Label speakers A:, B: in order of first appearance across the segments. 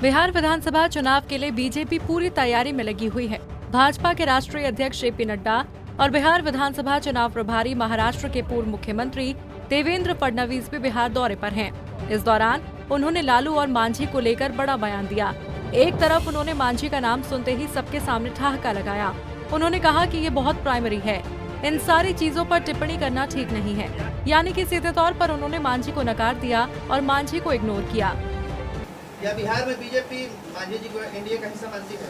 A: बिहार विधानसभा चुनाव के लिए बीजेपी पूरी तैयारी में लगी हुई है। भाजपा के राष्ट्रीय अध्यक्ष जेपी नड्डा और बिहार विधानसभा चुनाव प्रभारी महाराष्ट्र के पूर्व मुख्यमंत्री देवेंद्र फडणवीस भी बिहार दौरे पर हैं। इस दौरान उन्होंने लालू और मांझी को लेकर बड़ा बयान दिया। एक तरफ उन्होंने मांझी का नाम सुनते ही सबके सामने ठहाका लगाया। उन्होंने कहा कि ये बहुत प्राइमरी है, इन सारी चीजों पर टिप्पणी करना ठीक नहीं है। यानी कि सीधे तौर पर उन्होंने मांझी को नकार दिया और मांझी को इग्नोर किया।
B: या बिहार में बीजेपी मांझी जी को एनडीए का हिस्सा मानती है?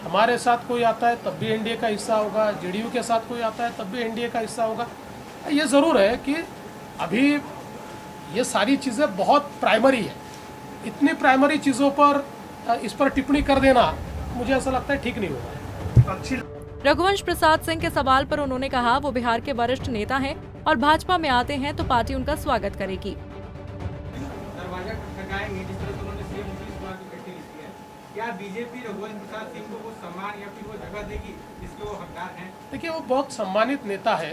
C: हमारे साथ कोई आता है तब भी एनडीए का हिस्सा होगा, जेडीयू के साथ कोई आता है तब भी एनडीए का हिस्सा होगा। ये ज़रूर है कि अभी ये सारी चीज़ें बहुत प्राइमरी है। इतनी प्राइमरी चीज़ों पर इस पर टिप्पणी कर देना मुझे ऐसा लगता है ठीक नहीं होगा।
A: रघुवंश प्रसाद सिंह के सवाल पर उन्होंने कहा वो बिहार के वरिष्ठ नेता हैं और भाजपा में आते हैं तो पार्टी उनका स्वागत करेगी।
D: क्या बीजेपी रघुवंश प्रसाद सिंह को वो सम्मान या फिर वो जगह देगी जिसके वो हकदार हैं?
C: देखिए, वो बहुत सम्मानित नेता है,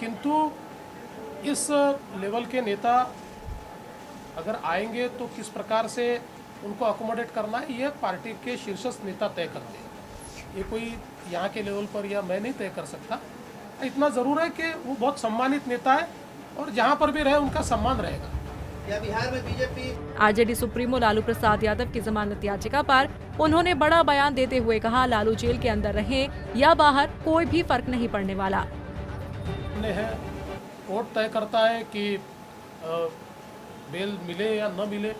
C: किंतु इस लेवल के नेता अगर आएंगे तो किस प्रकार से उनको अकोमोडेट करना है ये पार्टी के शीर्षस्थ नेता तय करते हैं। ये कोई यहाँ के लेवल पर या मैं नहीं तय कर सकता। इतना ज़रूर है कि वो बहुत सम्मानित नेता है और जहाँ पर भी रहे उनका सम्मान रहेगा।
B: या बिहार में BJP
A: RJD supremo Lalu Prasad Yadav की जमानत याचिका पर उन्होंने बड़ा बयान देते हुए कहा, लालू जेल के अंदर रहे या बाहर कोई भी फर्क नहीं पड़ने वाला।
C: है कोर्ट तय करता है कि बेल मिले या न मिले,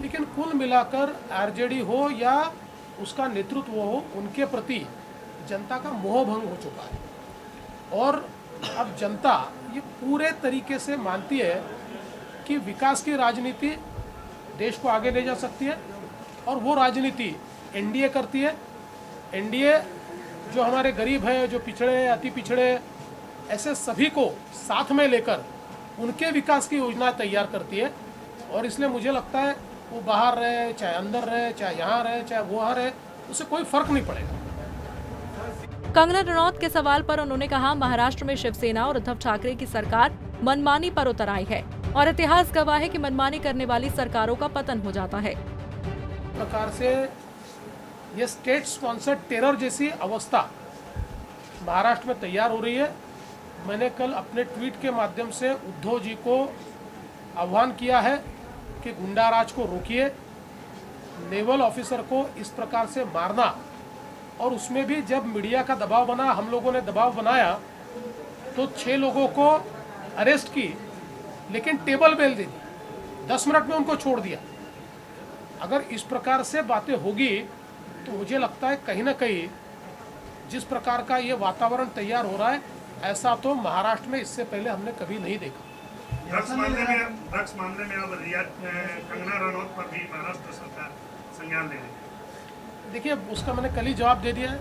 C: लेकिन कुल मिलाकर आरजेडी हो या उसका नेतृत्व हो, उनके प्रति जनता का मोह भंग हो चुका है और अब जनता ये पूरे तरीके से मानती है कि विकास की राजनीति देश को आगे ले जा सकती है और वो राजनीति एनडीए करती है। एनडीए जो हमारे गरीब है, जो पिछड़े, अति पिछड़े, ऐसे सभी को साथ में लेकर उनके विकास की योजना तैयार करती है और इसलिए मुझे लगता है वो बाहर रहे, चाहे अंदर रहे, चाहे यहाँ रहे, चाहे वहाँ रहे, उससे कोई फर्क नहीं पड़ेगा।
A: कंगना रनौत के सवाल पर उन्होंने कहा, महाराष्ट्र में शिवसेना और उद्धव ठाकरे की सरकार मनमानी पर उतर आई है और इतिहास गवाह है कि मनमानी करने वाली सरकारों का पतन हो जाता है।
C: प्रकार से ये स्टेट स्पॉन्सर्ड टेरर जैसी अवस्था महाराष्ट्र में तैयार हो रही है। मैंने कल अपने ट्वीट के माध्यम से उद्धव जी को आह्वान किया है कि गुंडाराज को रोकिए, नेवल ऑफिसर को इस प्रकार से मारना, और उसमें भी जब मीडिया का दबाव बना, हम लोगों ने दबाव बनाया तो 6 लोगों को अरेस्ट की, लेकिन टेबल बेल दे दी, 10 मिनट में उनको छोड़ दिया। अगर इस प्रकार से बातें होगी तो मुझे लगता है कहीं ना कहीं जिस प्रकार का ये वातावरण तैयार हो रहा है, ऐसा तो महाराष्ट्र में इससे पहले हमने कभी नहीं देखा।
E: ड्रग्स मामले में अब कंगना रनौत पर भी महाराष्ट्र सरकार संज्ञान ले रही है।
C: देखिए, उसका मैंने कल ही जवाब दे दिया है,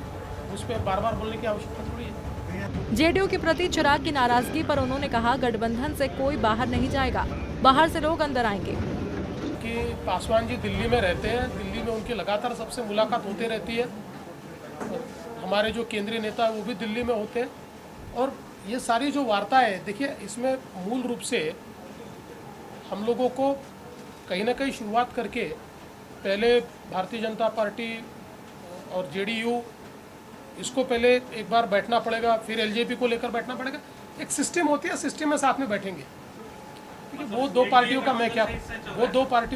C: उस पर बार बार बोलने की आवश्यकता थोड़ी है।
A: जेडीयू के प्रति चिराग की नाराजगी पर उन्होंने कहा, गठबंधन से कोई बाहर नहीं जाएगा, बाहर से लोग अंदर आएंगे।
C: कि पासवान जी दिल्ली में रहते हैं, दिल्ली में उनकी लगातार सबसे मुलाकात होती रहती है। हमारे जो केंद्रीय नेता है वो भी दिल्ली में होते हैं और ये सारी जो वार्ता है, देखिए इसमें मूल रूप से हम लोगों को कहीं ना कहीं शुरुआत करके पहले भारतीय जनता पार्टी और जेडीयू, इसको पहले एक बार बैठना पड़ेगा, फिर एलजेपी को लेकर बैठना पड़ेगा। एक सिस्टम होती है, सिस्टम में साथ में बैठेंगे। वो दो पार्टियों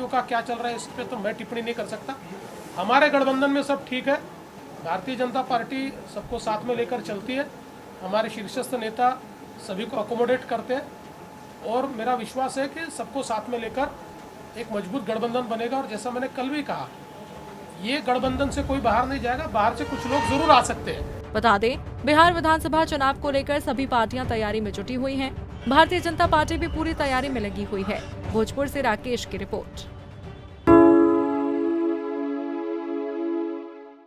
C: का क्या चल रहा है इस पर तो मैं टिप्पणी नहीं कर सकता। हमारे गठबंधन में सब ठीक है, भारतीय जनता पार्टी सबको साथ में लेकर चलती है, हमारे शीर्षस्थ नेता सभी को अकोमोडेट करते हैं और मेरा विश्वास है कि सबको साथ में लेकर एक मजबूत गठबंधन बनेगा। और जैसा मैंने कल भी कहा, ये गठबंधन से कोई बाहर नहीं जाएगा, बाहर से कुछ लोग जरूर आ सकते हैं।
A: बता दें, बिहार विधानसभा चुनाव को लेकर सभी पार्टियां तैयारी में जुटी हुई हैं। भारतीय जनता पार्टी भी पूरी तैयारी में लगी हुई है। भोजपुर से राकेश की रिपोर्ट।